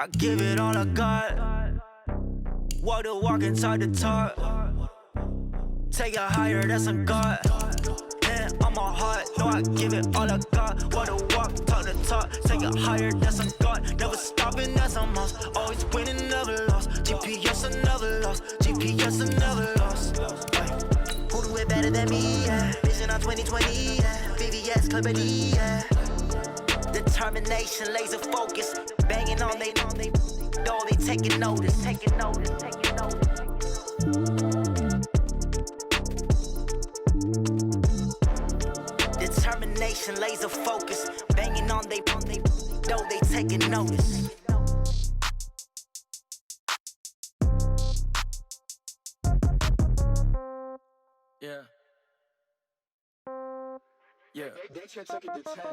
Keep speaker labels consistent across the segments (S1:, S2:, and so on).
S1: I give it all I got. Walk the walk inside the talk. Take it higher, that's a God. Man, I'm a heart, no, I give it all I got. Walk the walk, talk the talk. Take it higher, that's a God. Never stopping, that's a must. Always winning, never lost. GPS, I never lost. GPS, I never lost. Who do it better than me? Yeah. Vision on 2020. Yeah. VVS, Clippity. Yeah. Determination, laser focus. Banging on they door, they taking notice. Taking notice. Determination, laser focus. Banging on they door, they taking notice.
S2: Yeah. Yeah.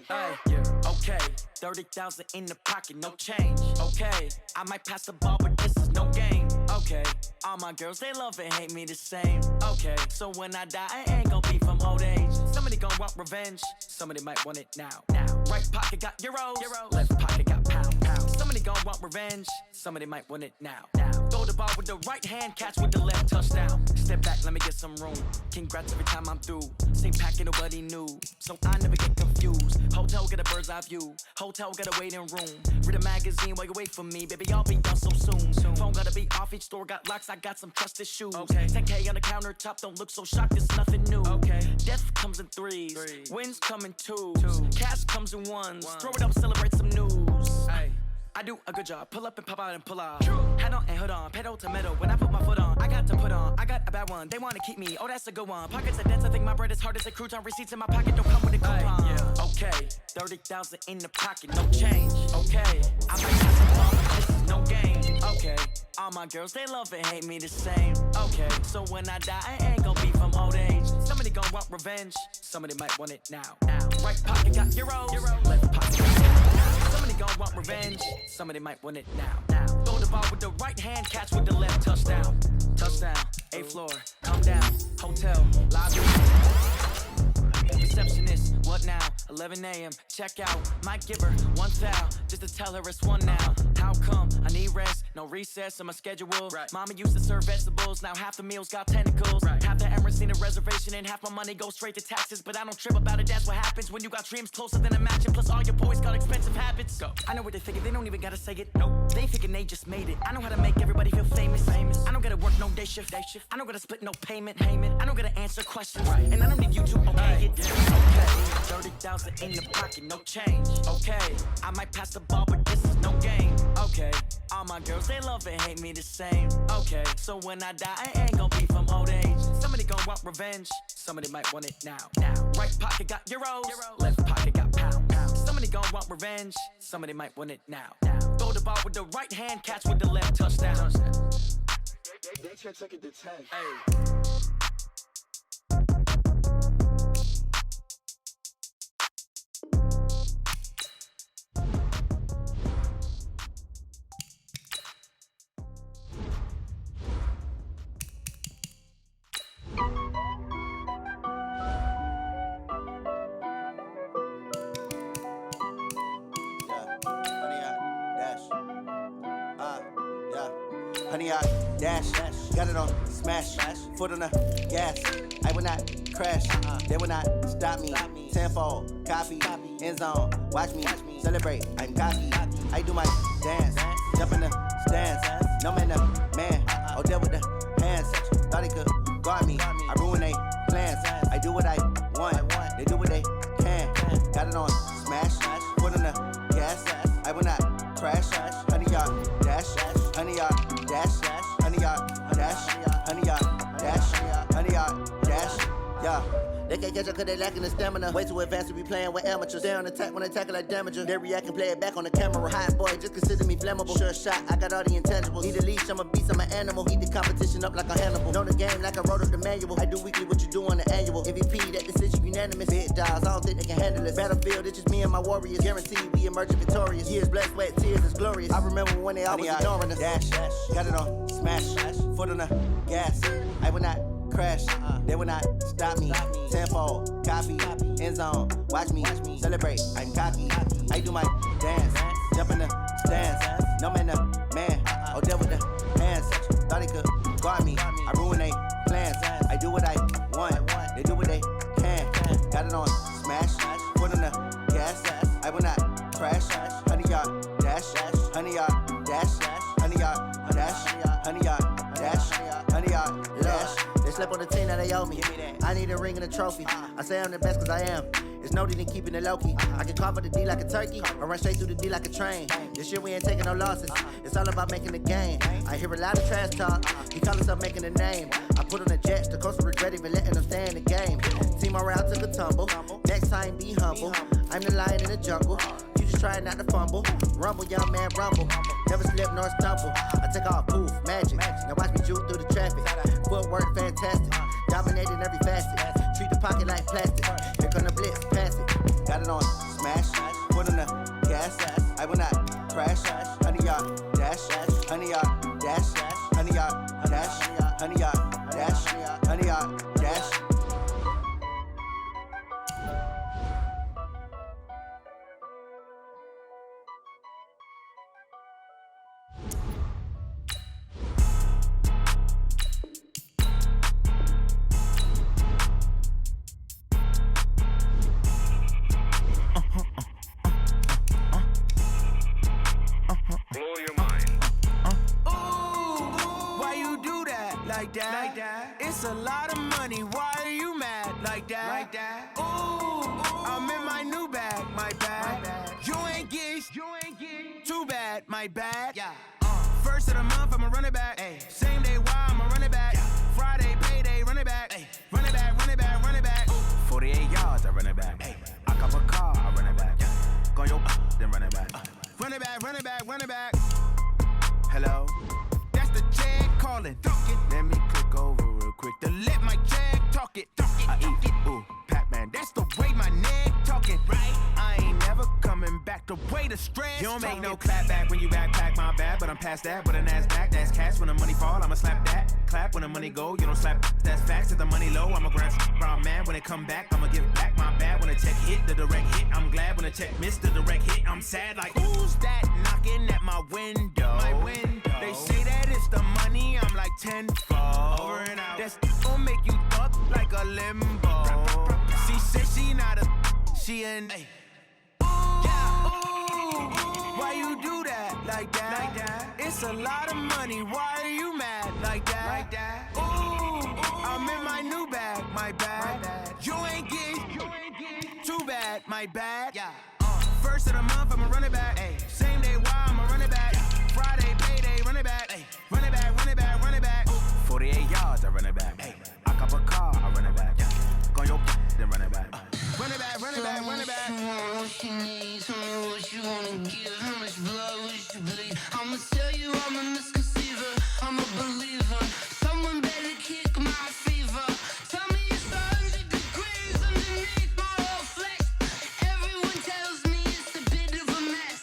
S2: Hey, yeah. Okay. 30,000 in the pocket, no change. Okay. I might pass the ball, but this is no game. Okay. All my girls, they love and hate me the same. Okay. So when I die, I ain't gon' be from old age. Somebody gon' want revenge. Somebody might want it now. Right pocket got euros. Left pocket got pound. Somebody gon' want revenge. Somebody might want it now. Throw the ball with the right hand, catch with the left, touchdown. Step back, let me get some room. Congrats every time I'm through. Same packet, nobody knew. So I never get confused. Hotel get a bird's eye view. Hotel got a waiting room. Read a magazine while you wait for me. Baby, I'll be done so soon. Phone gotta be off, each store got locks. I got some trusted shoes. Okay. 10K on the countertop, don't look so shocked, it's nothing new. Okay. Death comes in threes. Wins come in twos. Cash comes in ones. Throw it up, celebrate some news. Ay. I do a good job, pull up and pop out and pull off. Head on and hood on, pedal to metal. When I put my foot on, I got to put on. I got a bad one, they wanna keep me. Oh, that's a good one. Pockets are dense, I think my bread is hard as a crouton. Receipts in my pocket don't come with a coupon. Yeah. Okay, 30,000 in the pocket, no change. Okay, I might have some fun, but this is no game. Okay, all my girls, they love and hate me the same. Okay, so when I die, I ain't gon' be from old age. Somebody gon' want revenge, somebody might want it now. Right pocket got euros, left pocket got somebody gon' want revenge, somebody might want it now. Throw the ball with the right hand, catch with the left, touchdown. Touchdown, A floor, come down, hotel, lobby. Receptionist, what now? 11 a.m. Check out. Might give her one thou, just to tell her it's one now. How come? I need rest, no recess in my schedule. Right. Mama used to serve vegetables, now half the meals got tentacles. Right. Half the Emirates need a reservation and half my money goes straight to taxes. But I don't trip about it, that's what happens when you got dreams closer than a mansion. Plus all your boys got expensive habits. Go. I know what they thinking, they don't even gotta say it. Nope. They thinking they just made it. I know how to make everybody feel famous. I don't gotta work no day shift. I don't gotta split no payment. I don't gotta answer questions. Right. And I don't need you to okay it. Okay. 30,000 in the pocket, no change. Okay, I might pass the ball, but this is no game. Okay, all my girls, they love and hate me the same. Okay, so when I die, I ain't gon' be from old age. Somebody gon' want revenge, somebody might want it now. Right pocket got euros, left pocket got pound. Somebody gon' want revenge, somebody might want it now. Throw the ball with the right hand, catch with the left, touchdown.
S3: They took it to 10.
S2: Hey.
S4: Honey, I dash, got it on smash, foot on the gas. I will not crash, they will not stop me. Tenfold, copy, end zone, watch me celebrate. I'm cocky, I do my dance, jump in the stands. No man, the man, oh, there with the hands. Thought he could guard me, I ruin they plans. I do what I want, they do what they can. Got it on smash, foot on the gas. I will not crash, honey, y'all dash, honey, y'all dash, honey, y'all dash, honey, y'all dash, honey, y'all dash, yeah. They can't catch up cause they lacking the stamina. Way too advanced to be playing with amateurs. Stay on attack when they tackle like damager. They react and play it back on the camera. Hot boy, just consider me flammable. Sure shot, I got all the intangibles. Need a leash, I'm a beast, I'm an animal. Heat the competition up like a Hannibal. Know the game like I wrote up the manual. I do weekly what you do on the annual. MVP, that decision unanimous. Big dogs, I don't think they can handle it. Battlefield, it's just me and my warriors. Guaranteed we emerging victorious. Years, blood, sweat, tears, it's glorious. I remember when they always ignoring us. Dash, got it on smash, foot on the gas. I will not crash, they will not stop me. Tenfold, copy, end zone, watch me celebrate. I'm cocky, I do my dance, jump in the stands. No man, man. Oh, devil with the hands. Thought he could guard me. I ruin they plans. I do what I want. They do what they can. Got it on smash. Foot on the gas. I will not crash. 100-yard dash. 100-yard dash. 100-yard dash. 100-yard dash. 100-yard dash. They slept on the team that they owe me. I need a ring and a trophy. I say I'm the best cause I am. It's no need in keeping it low-key. I can carve for the D like a turkey, or run straight through the D like a train. This year we ain't taking no losses. It's all about making the game. I hear a lot of trash talk. He call himself making a name. I put on the jets, the coach will regret even letting them stay in the game. Team morale took a tumble. Next time be humble. I'm the lion in the jungle. You just trying not to fumble. Rumble, young man, rumble. Never slip nor stumble. I take off, poof, magic. Now watch me juke through the traffic. Footwork fantastic. Dominating every facet. Treat the pocket like plastic. Here come the blitz, pass it. Got it on smash. Foot on the gas. I will not crash. 100-yard dash. 100-yard dash. 100-yard dash. 100-yard dash. 100-yard dash.
S2: Like that. It's a lot of money. Why are you mad like that? Ooh, I'm in my new bag, my bad. You ain't get too bad, my bad. Yeah. First of the month, I'ma run it back. Ay. Same day, why I'ma run it back. Yeah. Friday, payday, run it back. Ay. Run it back, run it back, run it back. 48 yards, I run it back. Ay. I cop a car, I run it back. Yeah. Go your then run it back. Run it back, run it back, run it back. Hello? That's the check calling. Let me click over real quick to let my check talk it. I eat it, ooh, Pac-Man. That's the way my neck talking, right? I ain't never coming back. The way the stress. You don't make no clap back when you backpack, my bad. But I'm past that. With an ass back, that's cash. When the money fall, I'ma slap that. Clap when the money go, you don't slap. That's facts. If the money low, I'ma grab brown man. When it come back, I'ma give back my bad. When the check hit, the direct hit. I'm glad when the check missed the direct hit. I'm sad like who's that knocking at my window? My window. They say that it's the money. I'm like tenfold. Over and out. That's gon' make you fuck like a limbo. She said she not a, she an. Ay. Why you do that like that? It's a lot of money. Why are you mad like that? Ooh, I'm in my new bag, my bad. You ain't get too bad, my bad. Yeah. First of the month, I'ma run it back. Ay. Same day, why I'ma run it back. Friday, payday, run it back. Ay. Run it back, run it back, run it back. 48 yards, I run it back. Ay. I cop a car, I run it back. Yeah. Go your then run it back. Run it back, run it back, run it back.
S5: What you need, tell me what you wanna give. How much blood would you bleed? I'ma tell you I'm a misconceiver. I'm a believer. Someone better kick my fever. Tell me it's 100 degrees underneath my whole flesh. Everyone tells me it's a bit of a mess.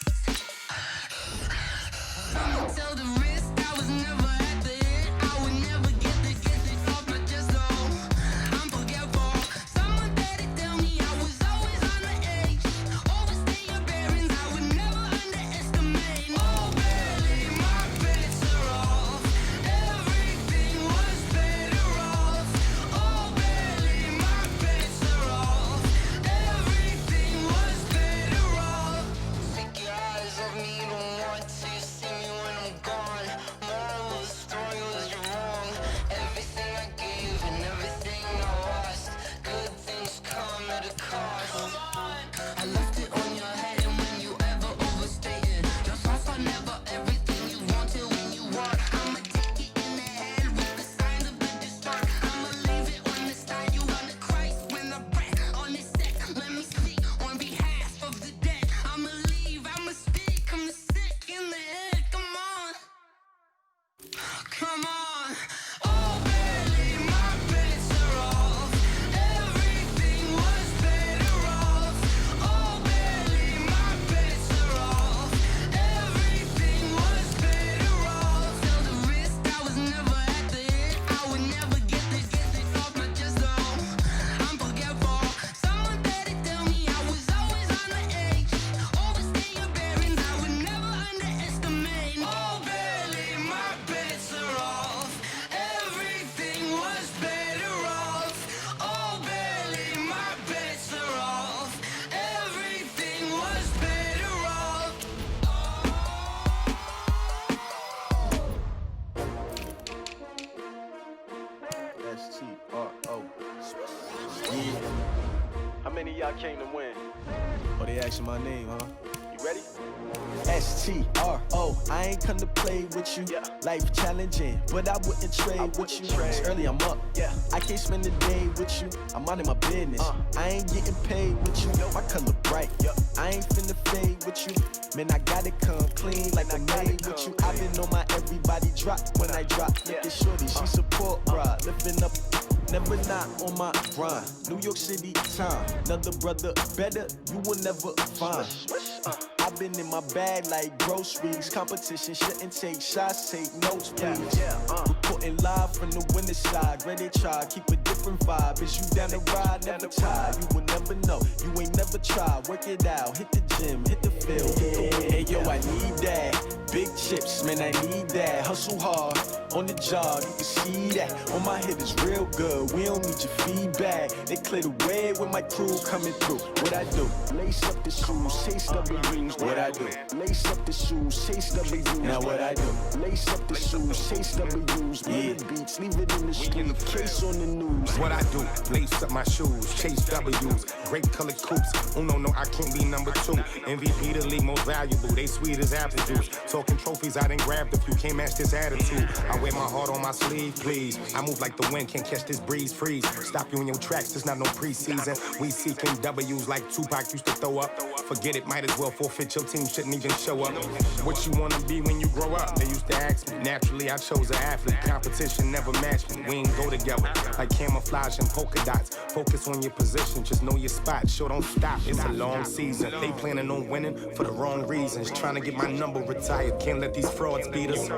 S5: I'ma tell the risk I was never at the end. I would never get it off my chest, though. I'm forgetful. Someone better tell me I was always on the edge. Overstay your bearings, I would never underestimate.
S3: my kingdom win.
S6: Oh, they asking my name, huh?
S3: You ready?
S6: STRO, I ain't come to play with you.
S3: Yeah.
S6: Life challenging, but I wouldn't trade with you. It's early, I'm up.
S3: Yeah.
S6: I can't spend the day with you. I'm minding my business. I ain't getting paid with you. My color bright. I ain't finna fade with you. Man, I gotta come clean like I made with you. I've been on my everybody drop when I drop. Look at shorty, she support, bruh. Lifting up. Never not on my grind. New York City time. Another brother better, you will never find. I've been in my bag like groceries. Competition shouldn't take shots, take notes, please. Reporting live from the winter side. Ready to try, keep a different vibe. Is you down the ride, never tired. You will never know, you ain't never tried. Work it out, hit the gym, hit the field. Hey yo, I need that. Big chips, man, I need that. Hustle hard, on the job, you can see that. On my head is real good, we don't need your feedback. They clear the way with my crew coming through. What I do? Lace up the shoes, chase W's. What I do? Lace up the shoes, chase W's. Now what I do? Lace up the shoes, chase W's. Yeah. Beats, leave it in the street, case on the news.
S7: What I do? Lace up my shoes, chase W's. Great colored coops. Oh no, I can't be number 2. MVP the league most valuable. They sweet as apple juice. Talking trophies, I done grabbed a few. Can't match this attitude. I wear my heart on my sleeve, please. I move like the wind, can't catch this breeze. Freeze. Stop you in your tracks. There's not no preseason. We seeking W's like Tupac used to throw up. Forget it, might as well forfeit. Your team shouldn't even show up. What you wanna be when you grow up? They used to ask me. Naturally, I chose an athlete. Competition never matched me. We ain't go together like camouflage and polka dots. Focus on your position, just know your spot. Sure, don't stop. It's a long season. They planning on winning for the wrong reasons. Trying to get my number retired. Can't let these frauds beat us.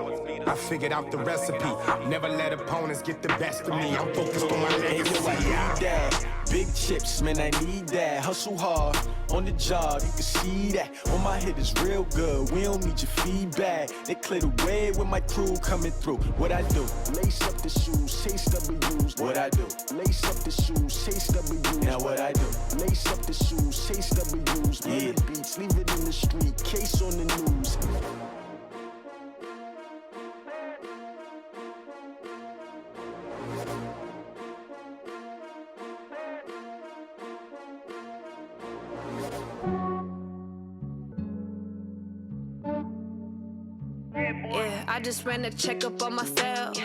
S7: I figured out the recipe. Never let opponents get the best of me. I'm focused on my legacy.
S6: I need that. Big chips, man, I need that. Hustle hard, on the job, you can see that. On my head is real good, we don't need your feedback. They clear the way with my crew coming through. What I do? Lace up the shoes, chase W's. What I do? Lace up the shoes, chase W's. Now what I do? Lace up the shoes, chase W's. Yeah. Beats, leave it in the street, case on the news.
S8: Yeah, I just ran a checkup on myself.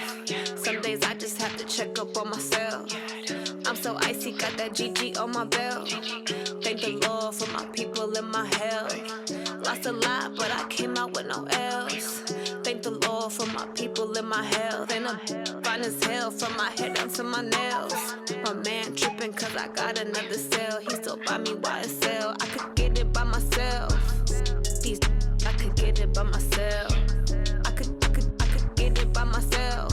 S8: Some days I just have to check up on myself. I'm so icy, got that GG on my belt. Thank the Lord for my people and my health. Lost a lot, but I came out with no L's. Thank the Lord for my people and my health. And I'm fine as hell from my head down to my nails. My man tripping cause I got another cell. He still buy me YSL. I could get it by myself. These I could get it by myself. I could get it by myself.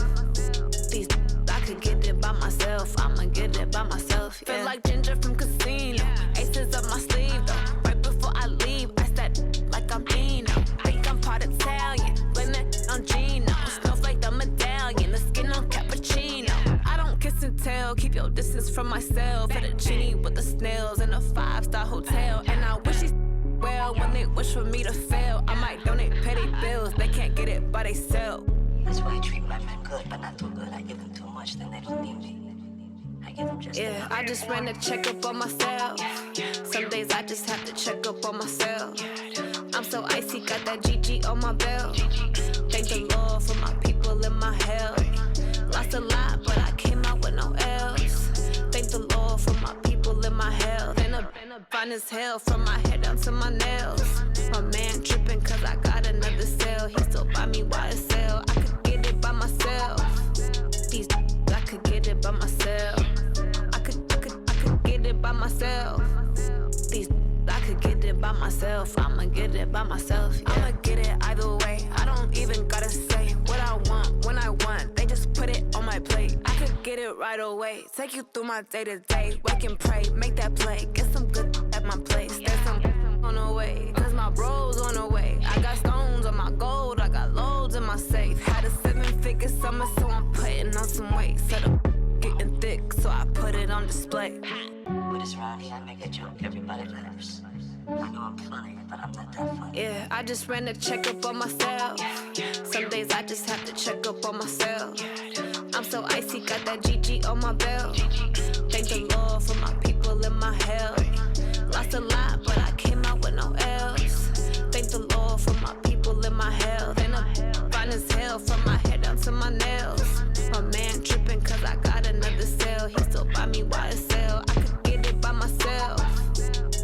S8: These I could get it by myself. I'ma get it by myself. Yeah. Feel like Ginger from Casino. Aces up my sleeve though. Right before I leave, I said like I'm Dino. Think I'm part Italian. Blame that on Gino. Snowflake the medallion. The skin on cappuccino. I don't kiss and tell. Keep your distance from myself. At a genie with the snails in a 5-star hotel. And I wish he well when they wish for me to fail. I might donate petty bills. They can't get it by they self.
S9: That's why I treat my men good, but not too good. I give them too much, then they don't need me. I give them just
S8: yeah, I just ran a checkup on myself. Some days I just have to check up on myself. I'm so icy, got that GG on my belt. Thank the Lord for my people and my health. Lost a lot, but I came out with no L's. Thank the Lord for my people and my health. And I'm fine as hell from my head down to my nails. My man tripping cause I got another cell. He still buy me YSL. I could get it by myself. These I could get it by myself. I could get it by myself. These I could get it by myself. I'ma get it by myself. Yeah. I'ma get it either way. I don't even gotta say what I want when I want. They just put it on my plate. I could get it right away. Take you through my day to day. Wake and pray, make that play. Get some good at my place. There's some on the way. Cause my bros on the way. I got stones on my gold. I got loads in my safe. Had a 7-figure summer, so I'm putting on some weight. Set up getting thick, so I put it on display.
S9: With this around here, I make a joke, everybody laughs. I know I'm funny, but I'm not that funny.
S8: Yeah, I just ran a checkup on myself. Some days I just have to check up on myself. I'm so icy, got that GG on my belt. Thank the Lord for my people and my health. Lost a lot, but I came out with no L's. Thank the Lord for my people and my health. Ain't no fine as hell from my head down to my nails. My man tripping cause I got another cell. He still buy me YSL. I could get it by myself.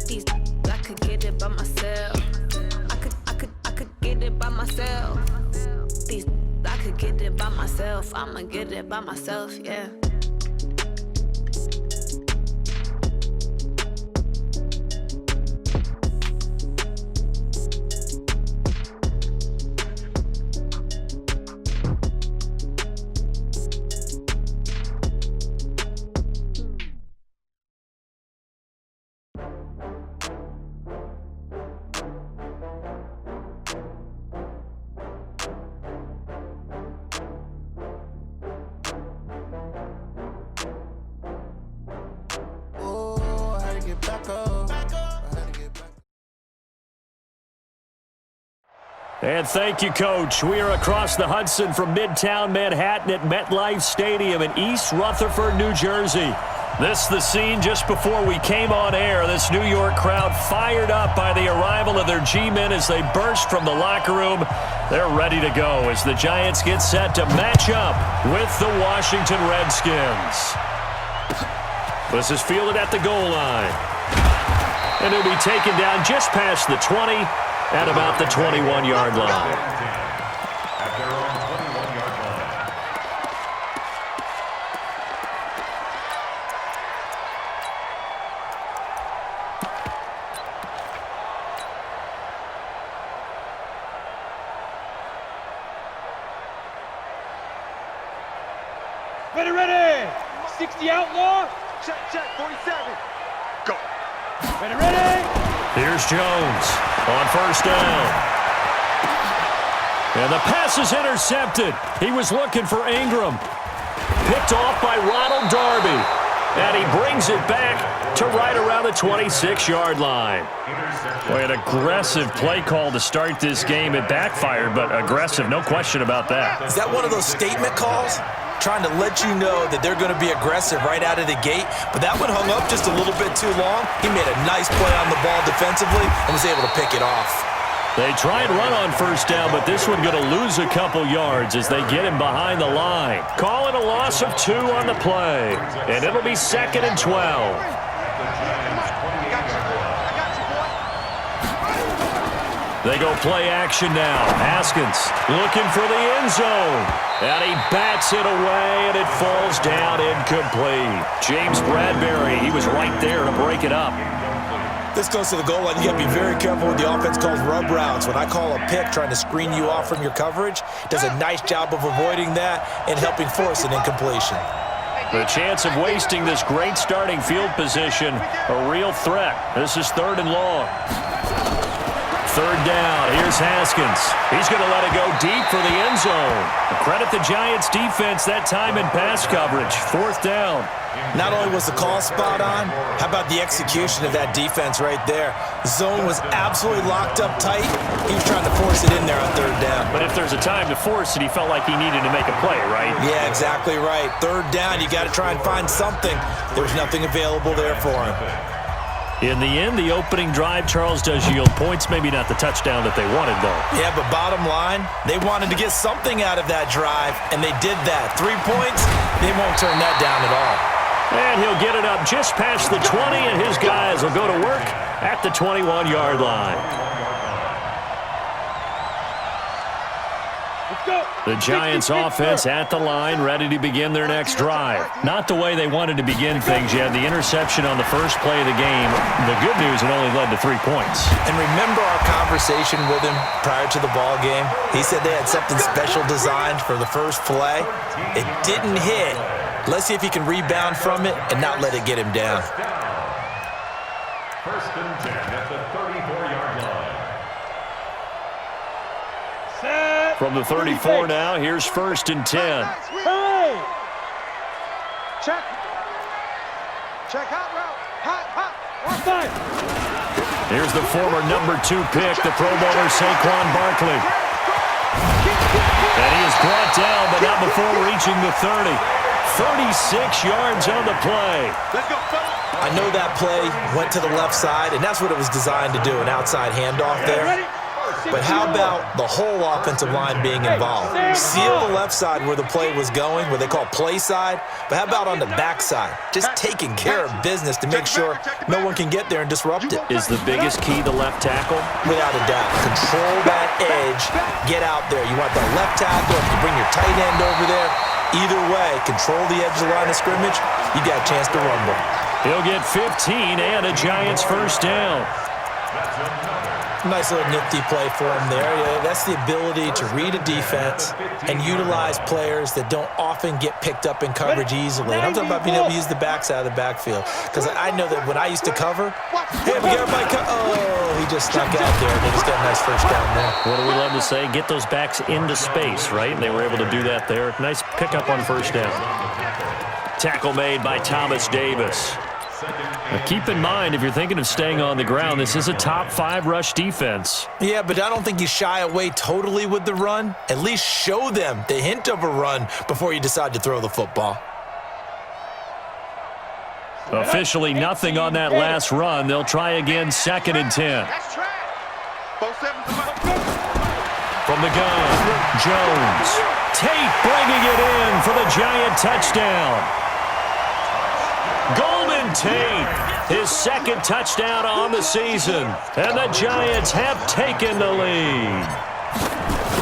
S8: These I could get it by myself. I could get it by myself. These I could get it by myself. I'ma get it by myself, yeah.
S10: And thank you, Coach. We are across the Hudson from Midtown Manhattan at MetLife Stadium in East Rutherford, New Jersey. This is the scene just before we came on air. This New York crowd fired up by the arrival of their G-men as they burst from the locker room. They're ready to go as the Giants get set to match up with the Washington Redskins. This is fielded at the goal line. And it'll be taken down just past the 20 at about the 21-yard line.
S11: Ready, 60 outlaw. Check, 47. Go. Ready.
S10: Here's Jones on first down. And the pass is intercepted. He was looking for Ingram. Picked off by Ronald Darby. And he brings it back to right around the 26-yard line. Boy, an aggressive play call to start this game. It backfired, but aggressive, no question about that.
S12: Is that one of those statement calls? Trying to let you know that they're going to be aggressive right out of the gate, but that one hung up just a little bit too long. He made a nice play on the ball defensively and was able to pick it off.
S10: They try and run on first down, but this one going to lose a couple yards as they get him behind the line. Calling a loss of 2 on the play, and it'll be 2nd and 12. They go play action now. Haskins looking for the end zone. And he bats it away, and it falls down incomplete. James Bradbury, he was right there to break it up.
S12: This goes to the goal line. You got to be very careful with the offense calls rub routes. When I call a pick trying to screen you off from your coverage, does a nice job of avoiding that and helping force an incompletion.
S10: The chance of wasting this great starting field position, a real threat. This is 3rd and long. 3rd down. Here's Haskins. He's going to let it go deep for the end zone. Credit the Giants defense that time in pass coverage. 4th down.
S12: Not only was the call spot on, how about the execution of that defense right there? The zone was absolutely locked up tight. He was trying to force it in there on 3rd down.
S10: But if there's a time to force it, he felt like he needed to make a play, right?
S12: Yeah, exactly right. 3rd down, you got to try and find something. There was nothing available there for him.
S10: In the end, the opening drive, Charles, does yield points. Maybe not the touchdown that they wanted, though.
S12: Yeah, but bottom line, they wanted to get something out of that drive, and they did that. 3 points, they won't turn that down at all.
S10: And he'll get it up just past the 20, and his guys will go to work at the 21-yard line. The Giants offense at the line, ready to begin their next drive. Not the way they wanted to begin things. You had the interception on the first play of the game. The good news, it only led to 3 points.
S12: And remember our conversation with him prior to the ball game? He said they had something special designed for the first play. It didn't hit. Let's see if he can rebound from it and not let it get him down.
S13: 1st and 10 at the 34-yard line.
S10: From the 34 now, here's 1st and 10.
S11: Hurry! Check. Check hot route. Hot. Offside.
S10: Here's the former number 2 pick, the Pro Bowler Saquon Barkley. And he is brought down, but not before reaching the 30. 36 yards on the play.
S11: Let's go, fellas.
S12: I know that play went to the left side, and that's what it was designed to do, an outside handoff there. But how about the whole offensive line being involved? Seal the left side where the play was going, what they call play side, but how about on the back side? Just taking care of business to make sure no one can get there and disrupt it.
S10: Is the biggest key the left tackle?
S12: Without a doubt. Control that edge. Get out there. You want that left tackle. If you bring your tight end over there, either way, control the edge of the line of scrimmage, you got a chance to rumble.
S10: He'll get 15 and a Giants first down.
S12: Nice little nifty play for him there. Yeah, that's the ability to read a defense and utilize players that don't often get picked up in coverage easily. And I'm talking about being able to use the backside of the backfield. Because I know that when I used to cover, hey, we got everybody oh, he just snuck out there. They just got a nice first down there.
S10: What do we love to say? Get those backs into space, right? And they were able to do that there. Nice pickup on first down. Tackle made by Thomas Davis. Now keep in mind, if you're thinking of staying on the ground, this is a top 5 rush defense.
S12: Yeah, but I don't think you shy away totally with the run. At least show them the hint of a run before you decide to throw the football.
S10: Officially nothing on that last run. They'll try again, 2nd and 10. From the gun, Jones. Tate bringing it in for the Giant touchdown. Golden Tate, his 2nd touchdown on the season, and the Giants have taken the lead.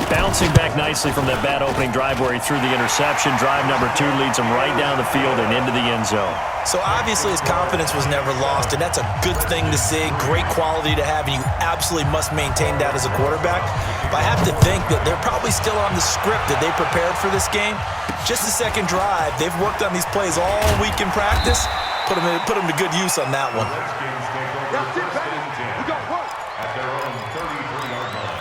S10: Bouncing back nicely from that bad opening drive where he threw the interception. Drive number 2 leads him right down the field and into the end zone.
S12: So obviously his confidence was never lost, and that's a good thing to see, great quality to have, and you absolutely must maintain that as a quarterback. But I have to think that they're probably still on the script that they prepared for this game. Just the 2nd drive, they've worked on these plays all week in practice. Put them to good use on that one.
S13: At their own 33-yard line.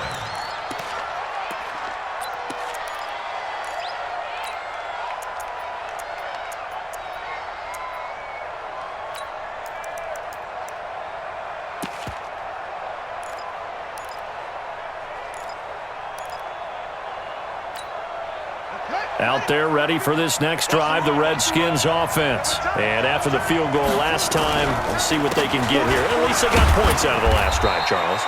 S10: Out there ready for this next drive, the Redskins offense. And after the field goal last time, let's see what they can get here. At least they got points out of the last drive, Charles.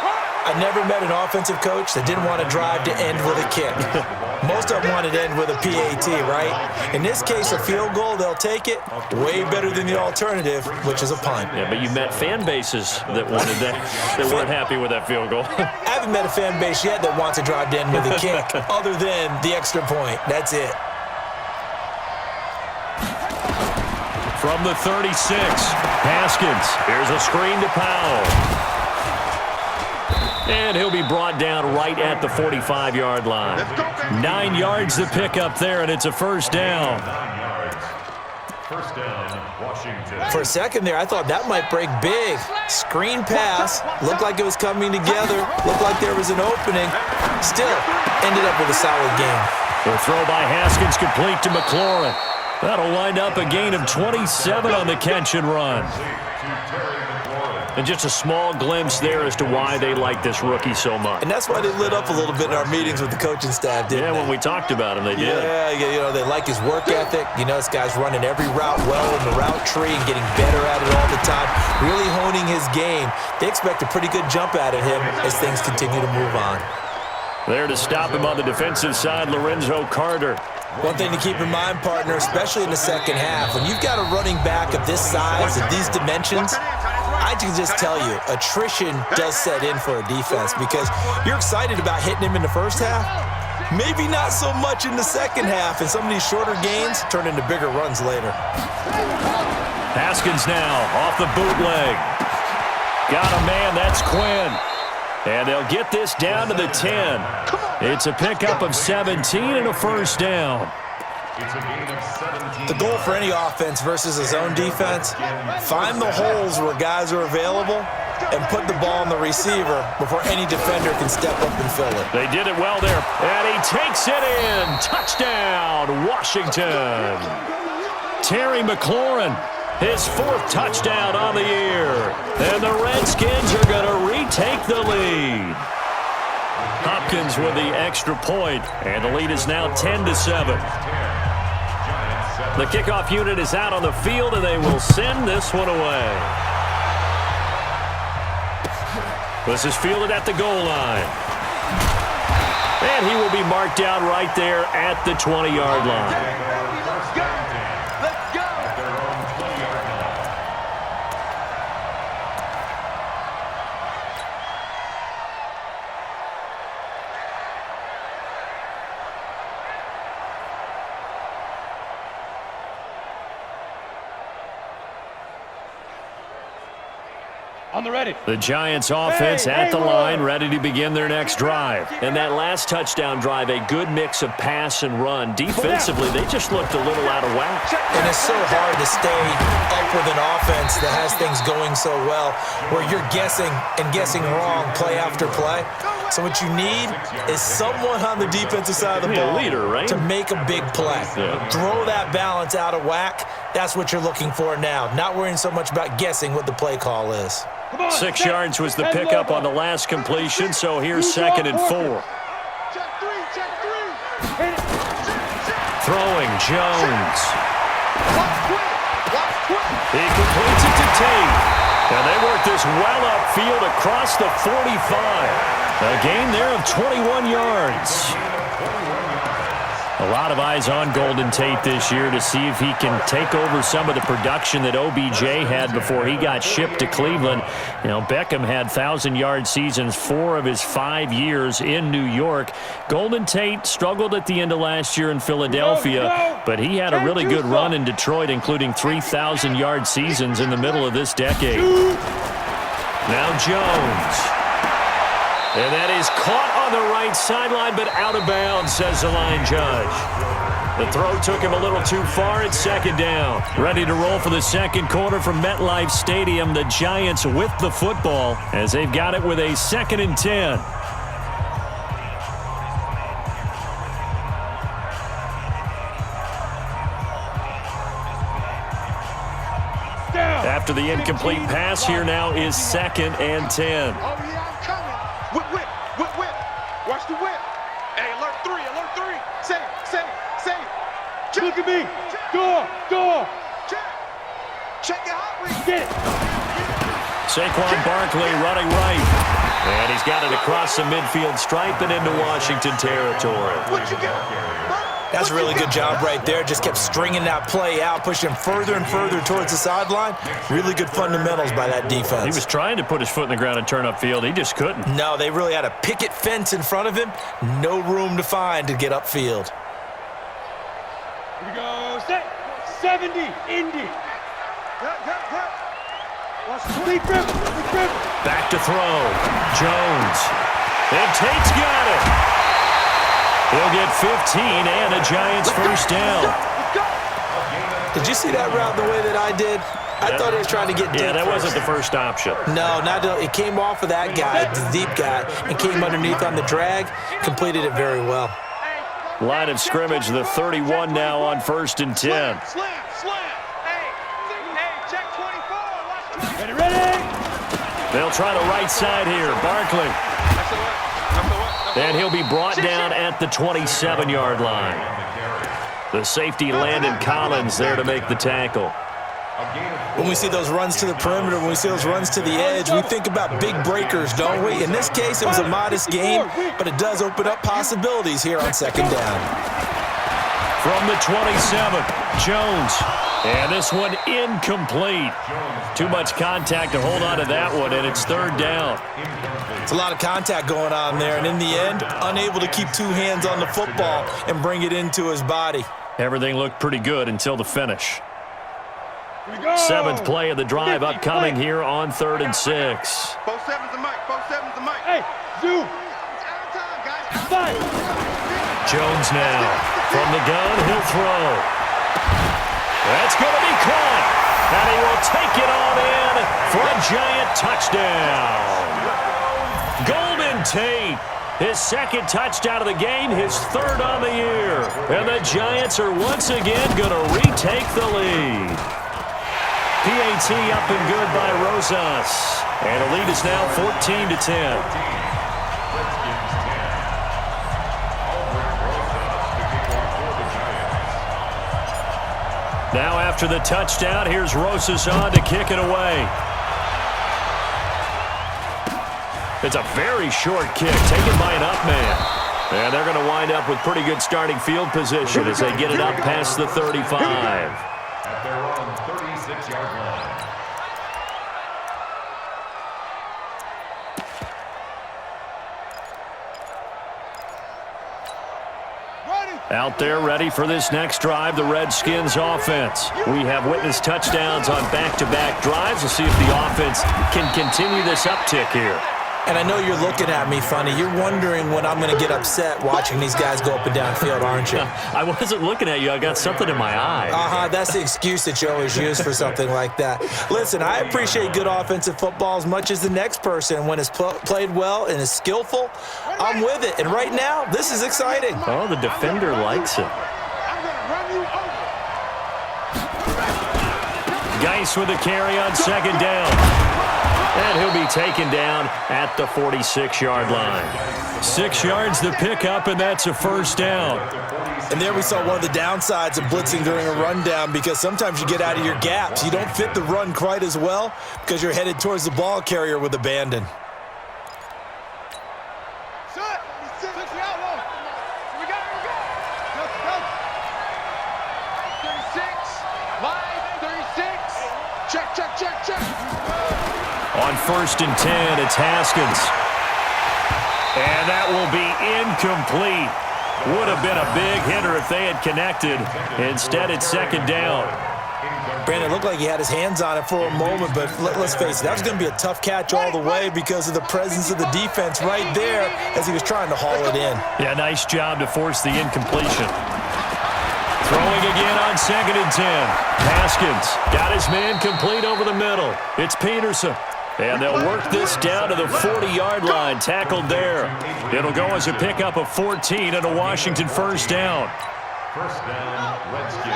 S12: I never met an offensive coach that didn't want to drive to end with a kick. Most of them wanted to end with a PAT, right? In this case, a field goal, they'll take it. Way better than the alternative, which is a punt.
S10: Yeah, but you met fan bases that wanted that, that weren't happy with that field goal.
S12: I haven't met a fan base yet that wants to drive to end with a kick, other than the extra point. That's it.
S10: From the 36, Haskins. Here's a screen to Powell. And he'll be brought down right at the 45-yard line. 9 yards to pick up there, and it's a first down.
S13: 9 yards. First down, Washington.
S12: For a second there, I thought that might break big. Screen pass. Looked like it was coming together. Looked like there was an opening. Still, ended up with a solid game.
S10: The throw by Haskins complete to McLaurin. That'll wind up a gain of 27 on the catch and run. And just a small glimpse there as to why they like this rookie so much.
S12: And that's why they lit up a little bit in our meetings with the coaching staff, didn't they?
S10: Yeah, when we talked about him, they did.
S12: Yeah, you know, they like his work ethic. You know, this guy's running every route well in the route tree and getting better at it all the time, really honing his game. They expect a pretty good jump out of him as things continue to move on.
S10: There to stop him on the defensive side, Lorenzo Carter.
S12: One thing to keep in mind, partner, especially in the second half, when you've got a running back of this size and these dimensions, I can just tell you, attrition does set in for a defense because you're excited about hitting him in the first half. Maybe not so much in the second half, and some of these shorter gains turn into bigger runs later.
S10: Haskins now off the bootleg. Got a man, that's Quinn. And they'll get this down to the 10. It's a pickup of 17 and a first down.
S13: It's a gain of 17.
S12: The goal for any offense versus his own defense, find the holes where guys are available and put the ball in the receiver before any defender can step up and fill it.
S10: They did it well there, and he takes it in. Touchdown, Washington. Terry McLaurin, his 4th touchdown on the year. And the Redskins are going to retake the lead. Hopkins with the extra point, and the lead is now 10-7. The kickoff unit is out on the field, and they will send this one away. This is fielded at the goal line. And he will be marked down right there at the 20-yard line.
S11: On the ready.
S10: The Giants offense at the line, ready to begin their next drive. And that last touchdown drive, a good mix of pass and run. Defensively, they just looked a little out of whack.
S12: And it's so hard to stay up with an offense that has things going so well, where you're guessing and guessing wrong play after play. So what you need is someone on the defensive side of the ball
S10: leader, right?
S12: to make a big play.
S10: Yeah.
S12: Throw that balance out of whack. That's what you're looking for now. Not worrying so much about guessing what the play call is.
S10: 6 yards was the pickup on the last completion, so here's 2nd and 4. Throwing, Jones. He completes it to Tate. And they work this well upfield across the 45. A gain there of 21 yards. A lot of eyes on Golden Tate this year to see if he can take over some of the production that OBJ had before he got shipped to Cleveland. You know, Beckham had 1,000-yard seasons 4 of his 5 years in New York. Golden Tate struggled at the end of last year in Philadelphia, but he had a really good run in Detroit, including 3,000-yard seasons in the middle of this decade. Now Jones. And that is caught on the right sideline, but out of bounds, says the line judge. The throw took him a little too far. It's 2nd down. Ready to roll for the second quarter from MetLife Stadium. The Giants with the football as they've got it with a 2nd and 10. After the incomplete pass, here now is 2nd and 10.
S11: Whip, whip, whip, whip. Watch the whip. Hey, alert 3, alert 3. Save. Look at me. Door. Check your hot read. Get it.
S10: Saquon Barkley running right. And he's got it across the midfield stripe and into Washington territory.
S11: What you got?
S12: That's a really good job right there. Just kept stringing that play out, pushing further and further towards the sideline. Really good fundamentals by that defense.
S10: He was trying to put his foot in the ground and turn upfield. He just couldn't.
S12: No, they really had a picket fence in front of him. No room to find to get upfield.
S11: Here we go. Set. 70. Indy.
S10: Back to throw. Jones. And Tate's got it. He'll get 15 and a Giants first down.
S12: Did you see that route the way that I did? I thought he was trying to get deep.
S10: Yeah, that wasn't the first option.
S12: No, it came off of that guy, the deep guy, and came underneath on the drag. Completed it very well.
S10: Line of scrimmage, the 31 now on 1st and 10.
S11: Slam. Hey, check 24. Ready.
S10: They'll try the right side here. Barkley. And he'll be brought down at the 27-yard line. The safety, Landon Collins, there to make the tackle.
S12: When we see those runs to the perimeter, when we see those runs to the edge, we think about big breakers, don't we? In this case, it was a modest game, but it does open up possibilities here on 2nd down.
S10: From the 27, Jones. And this one incomplete. Too much contact to hold on to that one, and it's 3rd down.
S12: It's a lot of contact going on there, and in the end, unable to keep 2 hands on the football and bring it into his body.
S10: Everything looked pretty good until the finish. 7th play of the drive upcoming here on 3rd and 6.
S11: 4-7's the mic. Hey, zoom.
S10: Jones now. From the gun, he'll throw. That's going to be caught. And he will take it on in for a Giant touchdown. Golden Tate, his 2nd touchdown of the game, his 3rd on the year. And the Giants are once again going to retake the lead. PAT up and good by Rosas. And the lead is now 14-10. Now after the touchdown, here's Rosas on to kick it away. It's a very short kick, taken by an up man. And they're going to wind up with pretty good starting field position as they get it up past the 35.
S13: At their own 36-yard line.
S10: Out there ready for this next drive, the Redskins offense. We have witnessed touchdowns on back-to-back drives. We'll see if the offense can continue this uptick here.
S12: And I know you're looking at me funny. You're wondering when I'm going to get upset watching these guys go up and down field, aren't you?
S10: I wasn't looking at you. I got something in my eye.
S12: That's the excuse that you always use for something like that. Listen, I appreciate good offensive football as much as the next person. When it's played well and is skillful, I'm with it. And right now, this is exciting.
S10: Oh, the defender likes it. Geis with a carry on second down. And he'll be taken down at the 46-yard line. 6 yards the pickup, and that's a first down.
S12: And there we saw one of the downsides of blitzing during a rundown, because sometimes you get out of your gaps. You don't fit the run quite as well because you're headed towards the ball carrier with abandon.
S10: On 1st and 10, it's Haskins. And that will be incomplete. Would have been a big hitter if they had connected. Instead, it's second down.
S12: Brandon, it looked like he had his hands on it for a moment, but let's face it, that was going to be a tough catch all the way because of the presence of the defense right there as he was trying to haul it in.
S10: Yeah, nice job to force the incompletion. Throwing again on 2nd and 10. Haskins got his man complete over the middle. It's Peterson. And they'll work this down to the 40-yard line, tackled there. It'll go as a pickup of 14 and a Washington first down.
S13: First down, Redskins.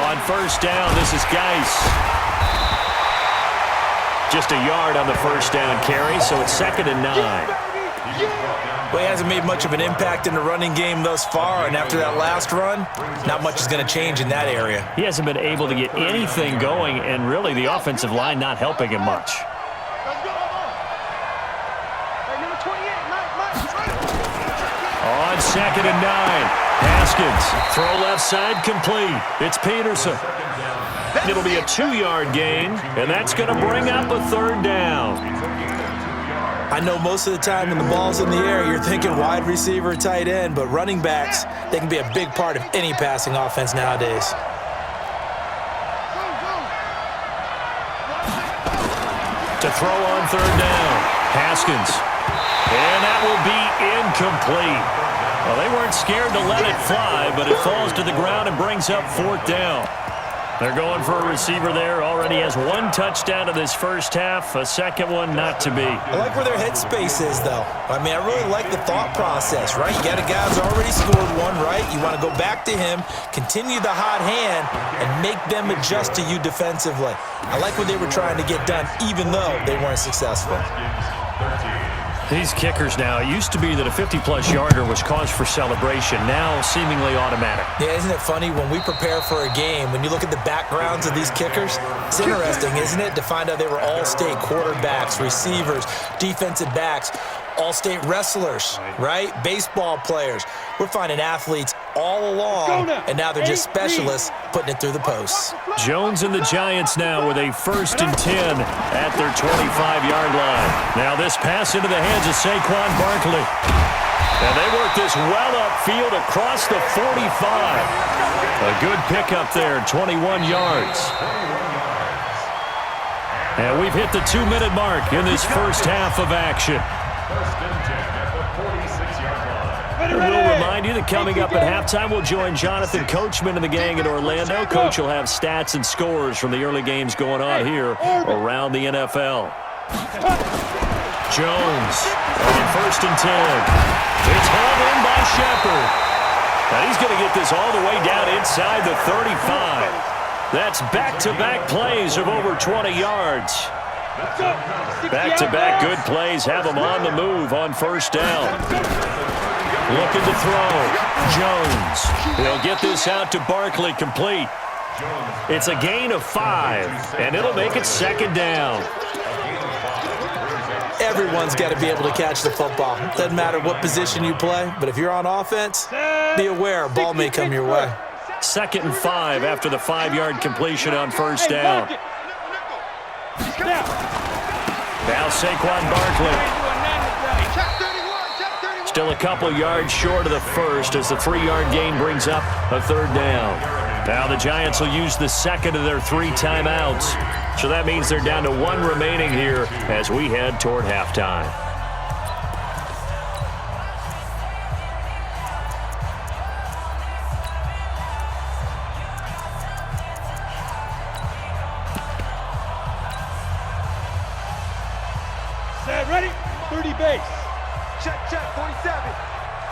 S10: On first down, this is Geis. Just a yard on the first down carry, so it's 2nd and 9.
S12: Well, he hasn't made much of an impact in the running game thus far, and after that last run, not much is going to change in that area.
S10: He hasn't been able to get anything going, and really the offensive line not helping him much. On 2nd and 9, Haskins, throw left side, complete. It's Peterson. It'll be a 2-yard gain, and that's going to bring up a 3rd down.
S12: I know most of the time when the ball's in the air, you're thinking wide receiver, tight end, but running backs, they can be a big part of any passing offense nowadays.
S10: To throw on 3rd down, Haskins. And that will be incomplete. Well, they weren't scared to let it fly, but it falls to the ground and brings up 4th down. They're going for a receiver there. Already has 1 touchdown in this first half. A second one not to be.
S12: I like where their headspace is, though. I mean, I really like the thought process, right? You got a guy who's already scored one, right? You want to go back to him, continue the hot hand, and make them adjust to you defensively. I like what they were trying to get done, even though they weren't successful.
S10: These kickers now, it used to be that a 50-plus yarder was cause for celebration, now seemingly automatic.
S12: Yeah, isn't it funny when we prepare for a game, when you look at the backgrounds of these kickers, it's interesting, isn't it, to find out they were all-state quarterbacks, receivers, defensive backs, all-state wrestlers, right? Baseball players. We're finding athletes all along, and now they're just specialists putting it through the posts.
S10: Jones and the Giants now with a 1st and 10 at their 25-yard line. Now this pass into the hands of Saquon Barkley. And they work this well upfield across the 45. A good pickup there, 21 yards. And we've hit the 2-minute mark in this first half of action.
S13: First and 10 at the 46-yard line.
S10: And we'll remind you that coming up at halftime, we'll join Jonathan Coachman and the gang in Orlando. Coach will have stats and scores from the early games going on here around the NFL. Jones on 1st and 10. It's hauled in by Shepard. Now he's going to get this all the way down inside the 35. That's back-to-back plays of over 20 yards. Back-to-back good plays have them on the move on 1st down. Looking to throw. Jones. He'll get this out to Barkley, complete. It's a gain of 5, and it'll make it second down.
S12: Everyone's got to be able to catch the football. Doesn't matter what position you play, but if you're on offense, be aware a ball may come your way.
S10: 2nd and 5 after the 5-yard completion on first down. Now Saquon Barkley. Still a couple yards short of the first as the 3-yard gain brings up a 3rd down. Now the Giants will use the second of their 3 timeouts. So that means they're down to 1 remaining here as we head toward halftime.
S11: Set, ready? 30 base. Check, 47.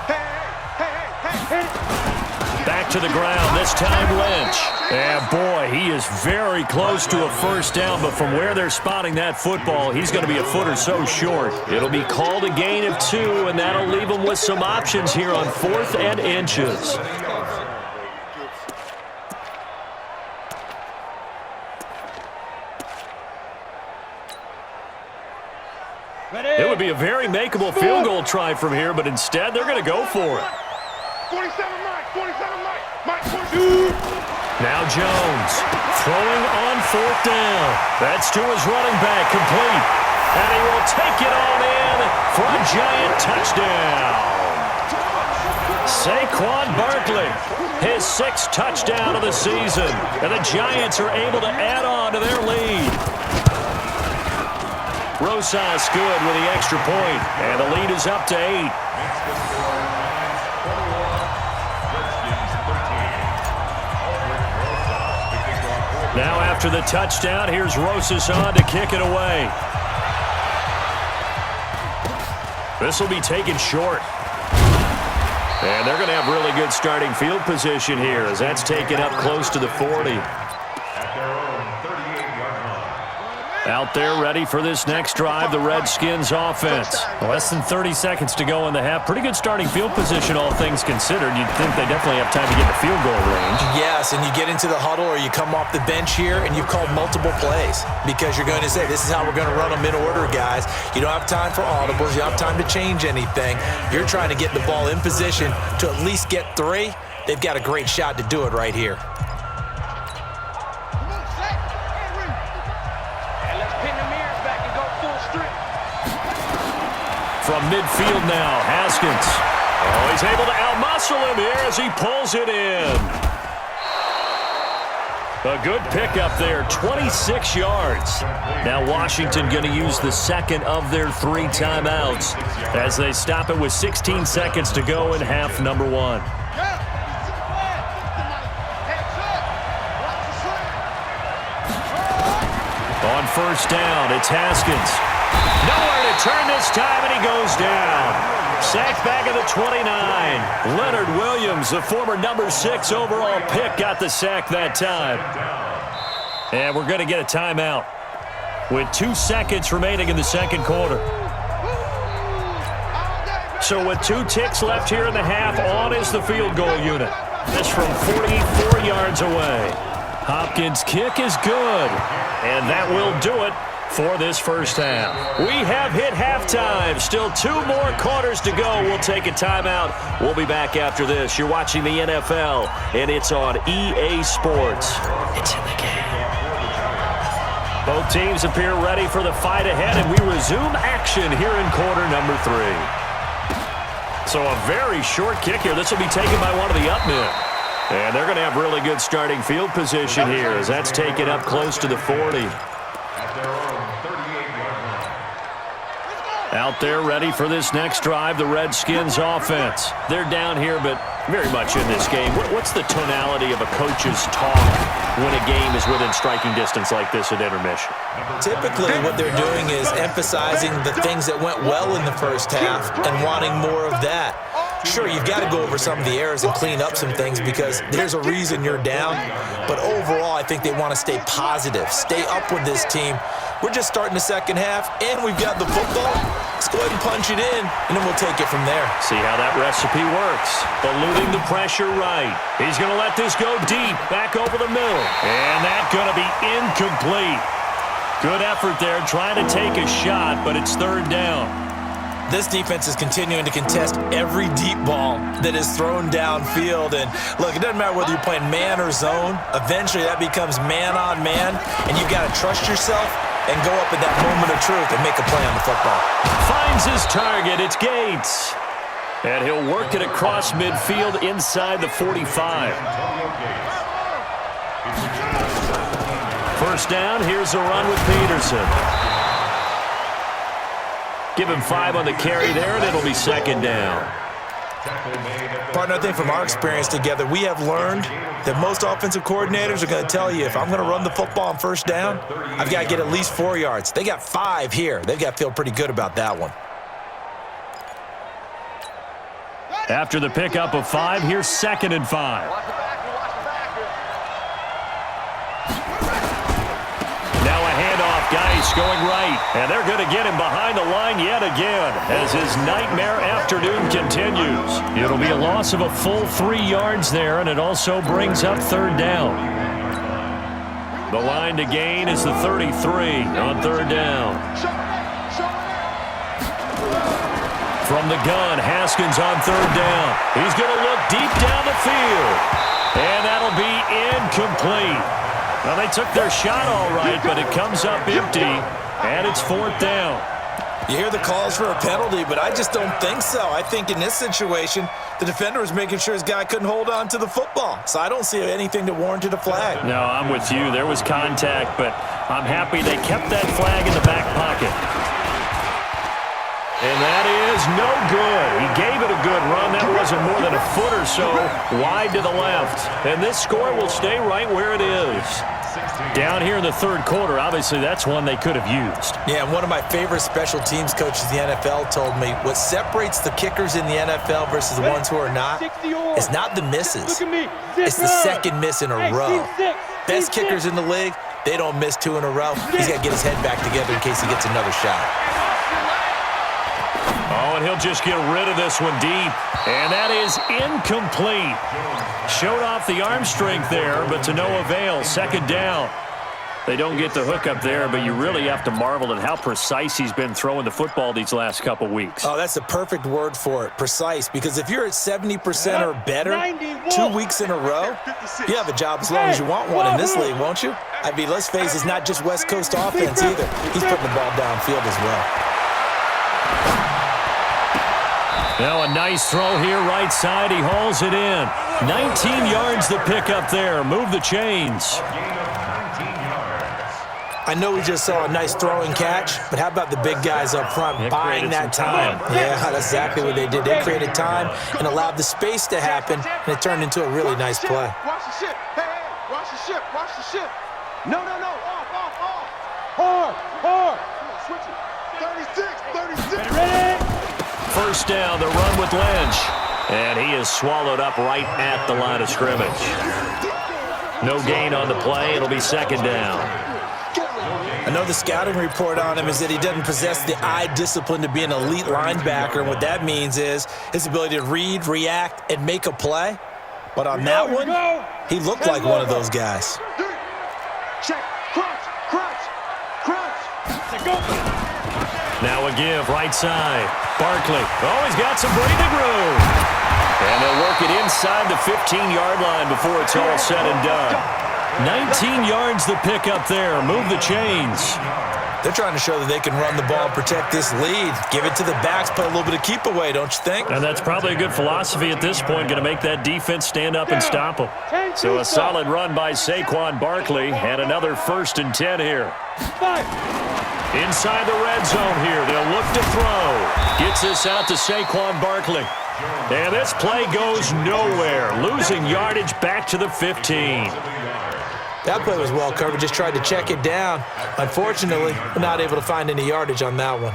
S11: Hey.
S10: Back to the ground, this time Lynch. And boy, he is very close to a first down, but from where they're spotting that football, he's going to be a foot or so short. It'll be called a gain of 2, and that'll leave him with some options here on 4th and inches. It would be a very makeable field goal try from here, but instead they're going to go for it.
S11: 47 Mike, 42.
S10: Now Jones throwing on 4th down. That's to his running back, complete. And he will take it on in for a Giant touchdown. Saquon Barkley, his 6th touchdown of the season. And the Giants are able to add on to their lead. Rosas good with the extra point, and the lead is up to 8. Now after the touchdown, here's Rosas on to kick it away. This will be taken short. And they're going to have really good starting field position here as that's taken up close to the 40. Out there ready for this next drive, the Redskins offense. Less than 30 seconds to go in the half. Pretty good starting field position, all things considered. You'd think they definitely have time to get the field goal range.
S12: Yes, and you get into the huddle or you come off the bench here and you've called multiple plays because you're going to say, this is how we're going to run them in order, guys. You don't have time for audibles. You don't have time to change anything. You're trying to get the ball in position to at least get 3. They've got a great shot to do it right here.
S10: From midfield now, Haskins. Oh, he's able to outmuscle him here as he pulls it in. A good pickup there, 26 yards. Now Washington going to use the 2nd of their 3 timeouts as they stop it with 16 seconds to go in half number 1. On first down, it's Haskins. Nowhere to turn this time, and he goes down. Sacked back at the 29. Leonard Williams, the former number 6 overall pick, got the sack that time. And we're going to get a timeout with 2 seconds remaining in the 2nd quarter. So with 2 ticks left here in the half, on is the field goal unit. This from 44 yards away. Hopkins' kick is good, and that will do it for this first half. We have hit halftime. Still 2 more quarters to go. We'll take a timeout. We'll be back after this. You're watching the NFL, and it's on EA Sports. It's in the game. Both teams appear ready for the fight ahead, and we resume action here in quarter number 3. So a very short kick here. This will be taken by one of the up men. And they're going to have really good starting field position here as that's taken up close to the 40. Out there ready for this next drive, the Redskins offense. They're down here, but very much in this game. What's the tonality of a coach's talk when a game is within striking distance like this at intermission?
S12: Typically, what they're doing is emphasizing the things that went well in the first half and wanting more of that. Sure, you've got to go over some of the errors and clean up some things because there's a reason you're down. But overall, I think they want to stay positive, stay up with this team. We're just starting the second half, and we've got the football. Let's go ahead and punch it in, and then we'll take it from there.
S10: See how that recipe works. Eluding the pressure right. He's going to let this go deep, back over the middle. And that's going to be incomplete. Good effort there, trying to take a shot, but it's third down.
S12: This defense is continuing to contest every deep ball that is thrown downfield. And look, it doesn't matter whether you're playing man or zone. Eventually, that becomes man on man, and you've got to trust yourself and go up at that moment of truth and make a play on the football.
S10: Finds his target. It's Gates. And he'll work it across midfield inside the 45. First down, here's a run with Peterson. Give him 5 on the carry there, and it'll be second down.
S12: Partner, I think from our experience together, we have learned that most offensive coordinators are going to tell you, if I'm going to run the football on first down, I've got to get at least 4 yards. They got 5 here. They've got to feel pretty good about that one.
S10: After the pickup of 5, here's 2nd and 5. Geis going right, and they're going to get him behind the line yet again as his nightmare afternoon continues. It'll be a loss of a full 3 yards there, and it also brings up third down. The line to gain is the 33 on third down. From the gun, Haskins on third down. He's going to look deep down the field, and that'll be incomplete. Well, they took their shot all right, but it comes up empty, and it's fourth down.
S12: You hear the calls for a penalty, but I just don't think so. I think in this situation, the defender was making sure his guy couldn't hold on to the football. So I don't see anything that warranted a flag.
S10: No, I'm with you. There was contact, but I'm happy they kept that flag in the back pocket. And that is no good. He gave it a good run. That wasn't more than a foot or so wide to the left. And this score will stay right where it is. Down here in the third quarter, obviously that's one they could have used.
S12: Yeah, and one of my favorite special teams coaches in the NFL told me what separates the kickers in the NFL versus the ones who are not is not the misses. It's the second miss in a row. Best kickers in the league, they don't miss 2 in a row. He's got to get his head back together in case he gets another shot.
S10: Oh, and he'll just get rid of this one deep. And that is incomplete. Showed off the arm strength there, but to no avail. Second down. They don't get the hook up there, but you really have to marvel at how precise he's been throwing the football these last couple weeks.
S12: Oh, that's the perfect word for it, precise. Because if you're at 70% or better 2 weeks in a row, you have a job as long as you want one in this league, won't you? I mean, let's face it, it's not just West Coast offense either. He's putting the ball downfield as well.
S10: Now a nice throw here, right side. He hauls it in. 19 yards the pickup there. Move the chains.
S12: I know we just saw a nice throwing catch, but how about the big guys up front buying that time? Yeah, that's exactly what they did. They created time and allowed the space to happen, and it turned into a really nice play.
S11: Watch the ship. Hey, watch the ship. Watch the ship. No. Off. Hard. Switch it. 36. Ready?
S10: First down, the run with Lynch. And he is swallowed up right at the line of scrimmage. No gain on the play. It'll be second down.
S12: I know the scouting report on him is that he doesn't possess the eye discipline to be an elite linebacker. And what that means is his ability to read, react, and make a play. But on that one, he looked like one of those guys.
S11: Check. Crunch.
S10: Now a give, right side. Barkley. Oh, he's got some breathing room. And they'll work it inside the 15-yard line before it's all said and done. 19 yards the pickup there. Move the chains.
S12: They're trying to show that they can run the ball and protect this lead. Give it to the backs, play a little bit of keep away, don't you think?
S10: And that's probably a good philosophy at this point, going to make that defense stand up and stop them. So a solid run by Saquon Barkley, and another 1st and 10 here. Inside the red zone here, they'll look to throw. Gets this out to Saquon Barkley. And this play goes nowhere. Losing yardage back to the 15.
S12: That play was well covered, just tried to check it down. Unfortunately, we're not able to find any yardage on that one.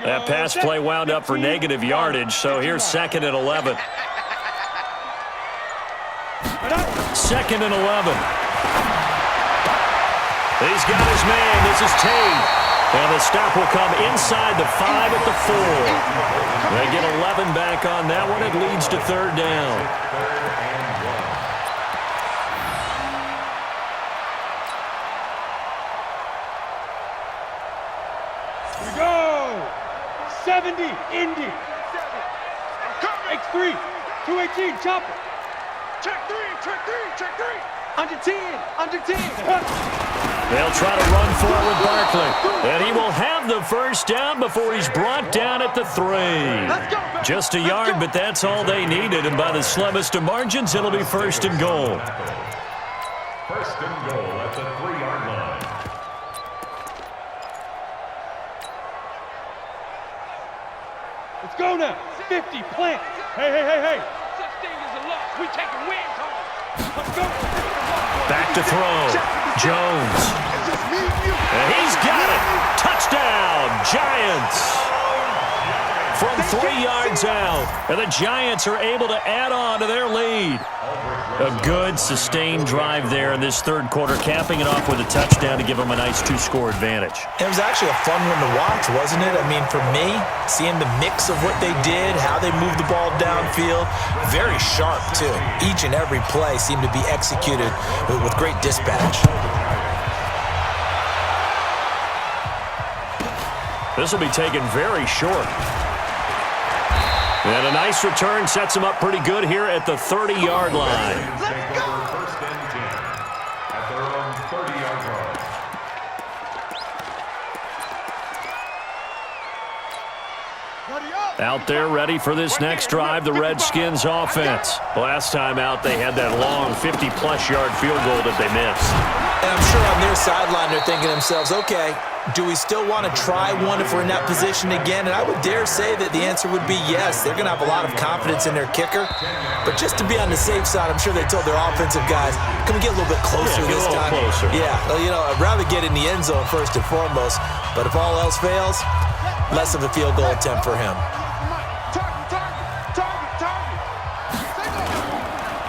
S10: That pass play wound up for negative yardage, so here's 2nd and 11. 2nd and 11. He's got his man. This is Tate. And the stop will come inside the 5 at the 4. They get 11 back on that one. It leads to 3rd down.
S11: Here we go. 70, Indy. X3, 218, chopper. Check 3, check 3, check 3. Under 10, under 10.
S10: They'll try to run forward Barkley. And he will have the first down before he's brought down at the 3. Just a yard, but that's all they needed. And by the slimmest of margins, it'll be 1st and goal.
S13: 1st and goal at the 3-yard line.
S11: Let's go now. 50, plant. Hey, hey, hey, hey. Such thing as a loss. We taking wins home. Let's go.
S10: Back to throw. Jones. And he's got it. Touchdown, Giants. From 3 yards out. And the Giants are able to add on to their lead. A good, sustained drive there in this 3rd quarter, capping it off with a touchdown to give them a nice 2-score advantage.
S12: It was actually a fun one to watch, wasn't it? I mean, for me, seeing the mix of what they did, how they moved the ball downfield, very sharp, too. Each and every play seemed to be executed with great dispatch.
S10: This will be taken very short. And a nice return sets him up pretty good here at the 30-yard line.
S13: Let's go. 1st and 10 at their own 30-yard line.
S10: Out there ready for this next drive, the Redskins offense. Last time out, they had that long 50-plus yard field goal that they missed.
S12: And I'm sure on their sideline they're thinking to themselves, okay, do we still want to try one if we're in that position again? And I would dare say that the answer would be yes. They're going to have a lot of confidence in their kicker. But just to be on the safe side, I'm sure they told their offensive guys, can we get a little bit closer this time?
S10: Closer.
S12: Yeah, well, you know, I'd rather get in the end zone first and foremost. But if all else fails, less of a field goal attempt for him.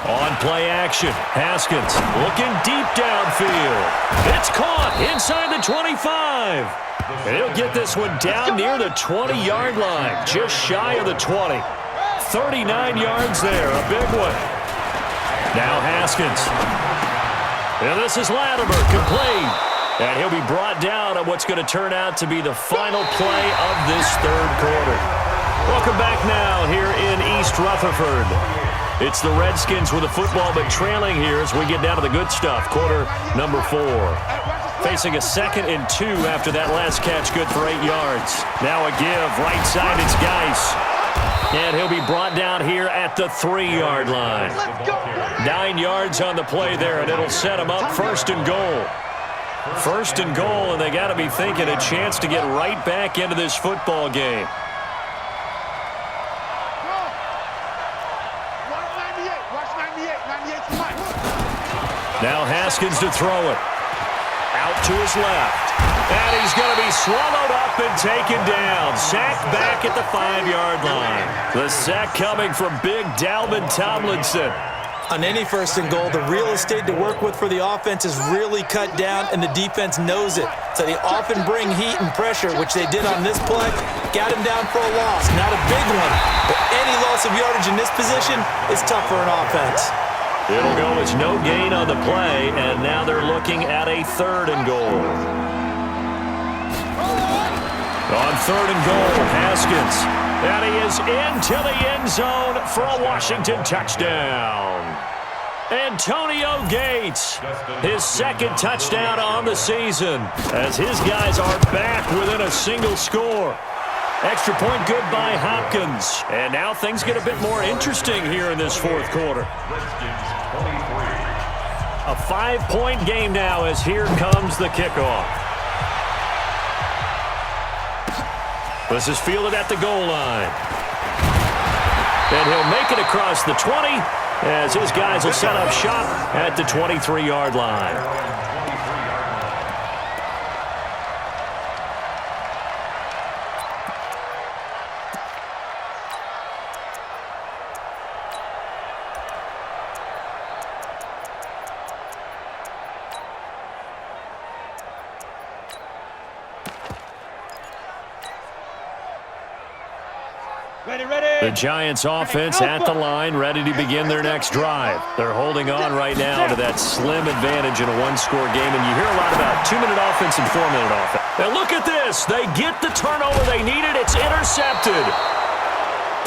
S10: On play action, Haskins looking deep downfield. It's caught inside the 25. And he'll get this one down near the 20-yard line, just shy of the 20. 39 yards there, a big one. Now Haskins. And this is Latimer, complete. And he'll be brought down on what's going to turn out to be the final play of this 3rd quarter. Welcome back now here in East Rutherford. It's the Redskins with the football, but trailing here as we get down to the good stuff. Quarter number 4. Facing a 2nd and 2 after that last catch, good for 8 yards. Now a give, right side, it's Geis. And he'll be brought down here at the 3-yard line. 9 yards on the play there, and it'll set him up 1st and goal. 1st and goal, and they got to be thinking a chance to get right back into this football game. Now Haskins to throw it. Out to his left. And he's going to be swallowed up and taken down. Sacked back at the 5-yard line. The sack coming from big Dalvin Tomlinson.
S12: On any 1st and goal, the real estate to work with for the offense is really cut down, and the defense knows it. So they often bring heat and pressure, which they did on this play. Got him down for a loss. Not a big one, but any loss of yardage in this position is tough for an offense.
S10: It'll go as no gain on the play, and now they're looking at a 3rd and goal. On 3rd and goal, Haskins. And he is into the end zone for a Washington touchdown. Antonio Gates, his 2nd touchdown on the season, as his guys are back within a single score. Extra point good by Hopkins. And now things get a bit more interesting here in this 4th quarter. A 5-point game now as here comes the kickoff. This is fielded at the goal line. And he'll make it across the 20 as his guys will set up shop at the 23-yard line. The Giants offense at the line, ready to begin their next drive. They're holding on right now to that slim advantage in a one-score game, and you hear a lot about 2-minute offense and 4-minute offense. Now look at this. They get the turnover they needed. It's intercepted.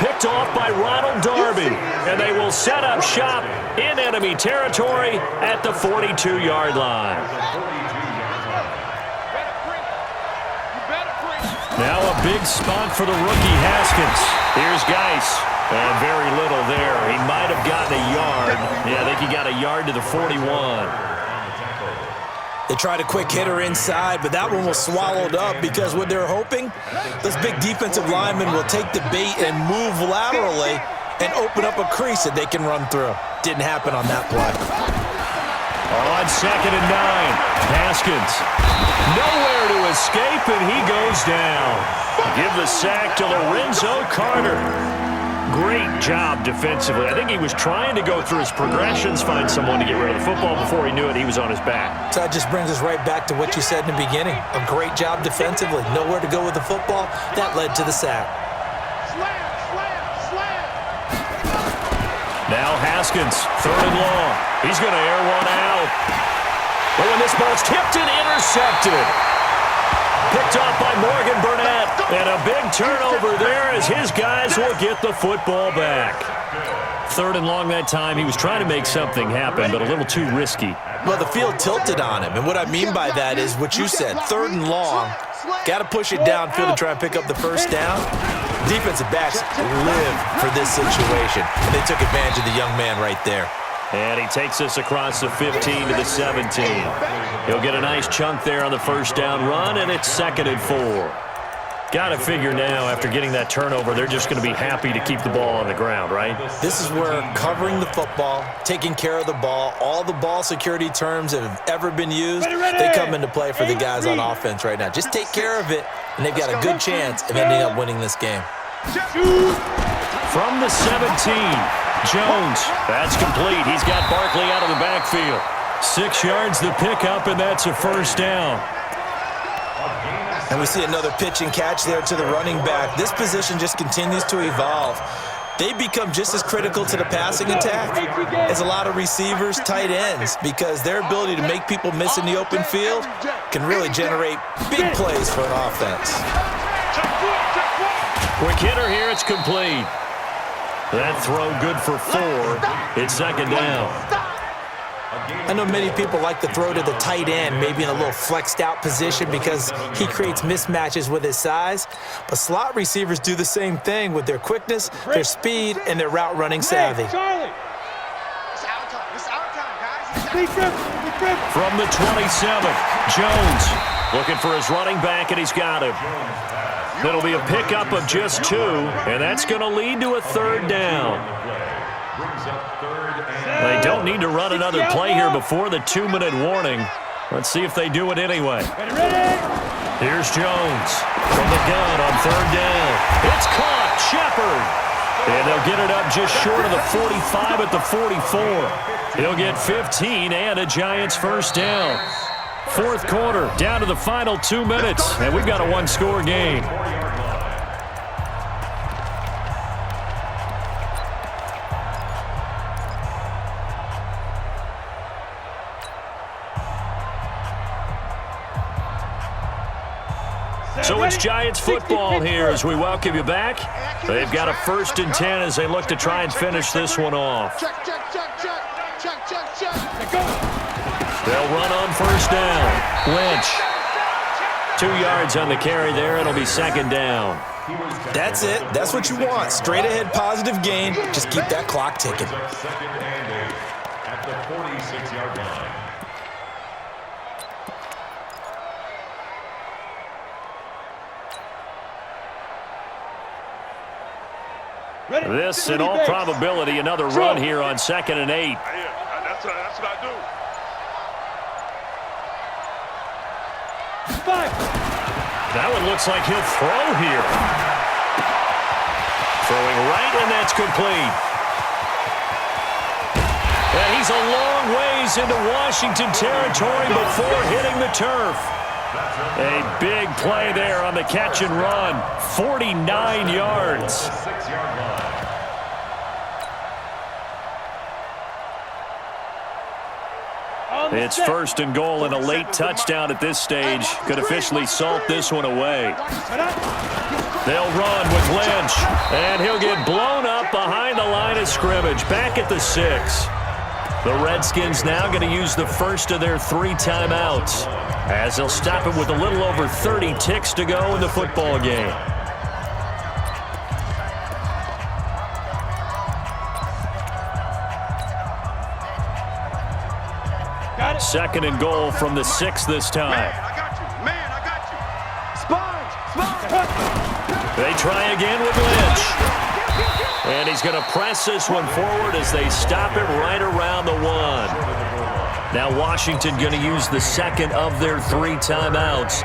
S10: Picked off by Ronald Darby, and they will set up shop in enemy territory at the 42-yard line. Now a big spot for the rookie Haskins. Here's Geis. And very little there. He might have gotten a yard. Yeah, I think he got a yard to the 41.
S12: They tried a quick hitter inside, but that one was swallowed up because what they're hoping, this big defensive lineman will take the bait and move laterally and open up a crease that they can run through. Didn't happen on that play.
S10: On 2nd and 9, Haskins. Nowhere to escape, and he goes down. Give the sack to Lorenzo Carter. Great job defensively. I think he was trying to go through his progressions, find someone to get rid of the football. Before he knew it, he was on his back.
S12: So that just brings us right back to what you said in the beginning. A great job defensively. Nowhere to go with the football. That led to the sack.
S10: Now Haskins, 3rd and long. He's going to air one out. But when this ball's tipped and intercepted. Picked off by Morgan Burnett. And a big turnover there as his guys will get the football back. 3rd and long that time. He was trying to make something happen, but a little too risky.
S12: Well, the field tilted on him. And what I mean by that is what you said. 3rd and long. Got to push it downfield to try and pick up the first down. Defensive backs live for this situation. And they took advantage of the young man right there.
S10: And he takes us across the 15 to the 17. He'll get a nice chunk there on the first down run, and it's 2nd and 4. Got to figure now, after getting that turnover, they're just going to be happy to keep the ball on the ground, right?
S12: This is where covering the football, taking care of the ball, all the ball security terms that have ever been used, they come into play for the guys on offense right now. Just take care of it, and they've got a good chance of ending up winning this game.
S10: From the 17, Jones. That's complete. He's got Barkley out of the backfield. 6 yards the pickup, and that's a first down.
S12: And we see another pitch and catch there to the running back. This position just continues to evolve. They become just as critical to the passing attack as a lot of receivers, tight ends, because their ability to make people miss in the open field can really generate big plays for an offense.
S10: Quick hitter here, it's complete. That throw good for 4. It's 2nd down.
S12: I know many people like to throw to the tight end, maybe in a little flexed out position because he creates mismatches with his size. But slot receivers do the same thing with their quickness, their speed, and their route running savvy.
S10: From the 27, Jones looking for his running back, and he's got him. It'll be a pickup of just 2, and that's going to lead to a 3rd down. They don't need to run another play here before the 2-minute warning. Let's see if they do it anyway. Here's Jones from the gun on 3rd down. It's caught, Shepard. And they'll get it up just short of the 45 at the 44. He'll get 15 and a Giants first down. 4th quarter, down to the final 2 minutes, and we've got a one-score game. So it's Giants football here as we welcome you back. They've got a 1st and 10 as they look to try and finish this one off. They'll run on 1st down. Lynch. 2 yards on the carry there. It'll be 2nd down.
S12: That's it. That's what you want. Straight ahead positive gain. Just keep that clock ticking.
S13: At the 46-yard line.
S10: This, in all probability, another run here on 2nd and 8.
S11: That's what I do.
S10: That one looks like he'll throw here. Throwing right, and that's complete. And he's a long ways into Washington territory before hitting the turf. A big play there on the catch and run. 49 yards. It's first and goal and a late touchdown at this stage. Could officially salt this one away. They'll run with Lynch, and he'll get blown up behind the line of scrimmage, back at the 6. The Redskins now going to use the first of their 3 timeouts, as they'll stop it with a little over 30 ticks to go in the football game. Second and goal from the 6 this time.
S11: Man, I got you. Sponge.
S10: They try again with Lynch. And he's going to press this one forward as they stop it right around the 1. Now Washington going to use the second of their 3 timeouts,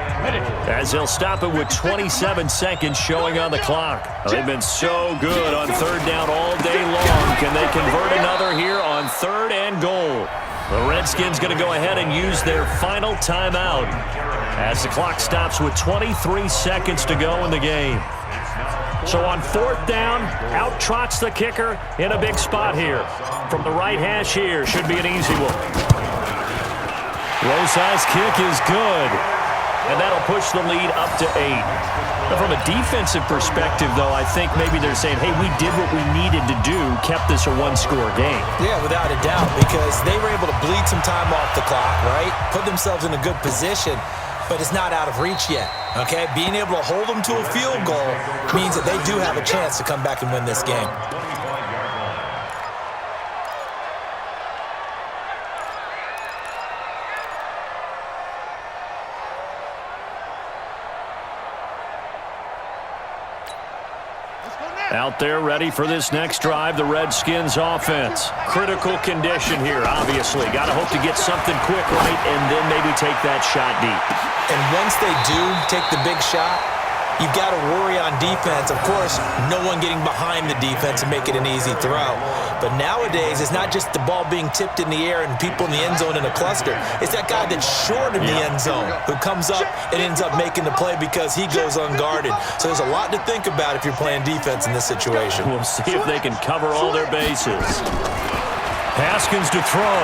S10: as they'll stop it with 27 seconds showing on the clock. They've been so good on 3rd down all day long. Can they convert another here on 3rd and goal? The Redskins going to go ahead and use their final timeout as the clock stops with 23 seconds to go in the game. So on 4th down, out trots the kicker in a big spot here. From the right hash here, should be an easy one. Rosas' kick is good, and that'll push the lead up to 8. Now from a defensive perspective, though, I think maybe they're saying, hey, we did what we needed to do, kept this a 1-score game.
S12: Yeah, without a doubt, because they were able to bleed some time off the clock, right? Put themselves in a good position, but it's not out of reach yet, okay? Being able to hold them to a field goal means that they do have a chance to come back and win this game.
S10: Out there ready for this next drive, the Redskins offense. Critical condition here, obviously. Got to hope to get something quick right and then maybe take that shot deep.
S12: And once they do take the big shot, you've got to worry on defense. Of course, no one getting behind the defense and make it an easy throw. But nowadays, it's not just the ball being tipped in the air and people in the end zone in a cluster. It's that guy that's short of the end zone who comes up and ends up making the play because he goes unguarded. So there's a lot to think about if you're playing defense in this situation.
S10: We'll see if they can cover all their bases. Haskins to throw.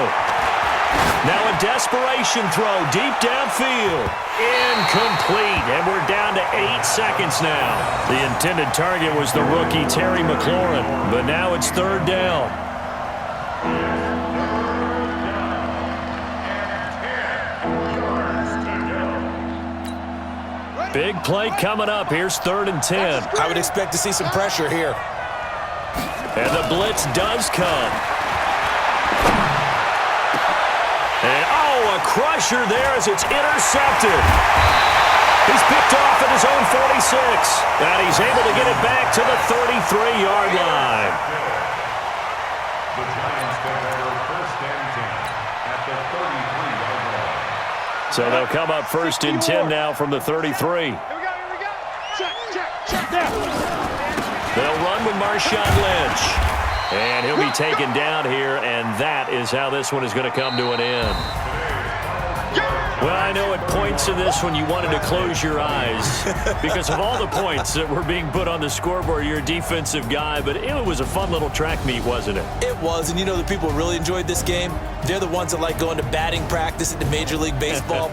S10: Now a desperation throw deep downfield. Incomplete, and we're down to 8 seconds now. The intended target was the rookie Terry McLaurin, but now it's 3rd down. Big play coming up. Here's 3rd and 10.
S12: I would expect to see some pressure here.
S10: And the blitz does come. And, a crusher there as it's intercepted. He's picked off at his own 46. And he's able to get it back to the 33-yard line.
S13: The Giants take over 1st and 10 at the 33-yard line.
S10: So they'll come up 1st and 10 now from the 33.
S11: Here we go. Check there.
S10: They'll run with Marshawn Lynch. And he'll be taken down here, and that is how this one is going to come to an end. Well, I know at points in this one you wanted to close your eyes because of all the points that were being put on the scoreboard. You're a defensive guy, but it was a fun little track meet, wasn't it?
S12: It was, and you know the people really enjoyed this game? They're the ones that like going to batting practice at the Major League Baseball.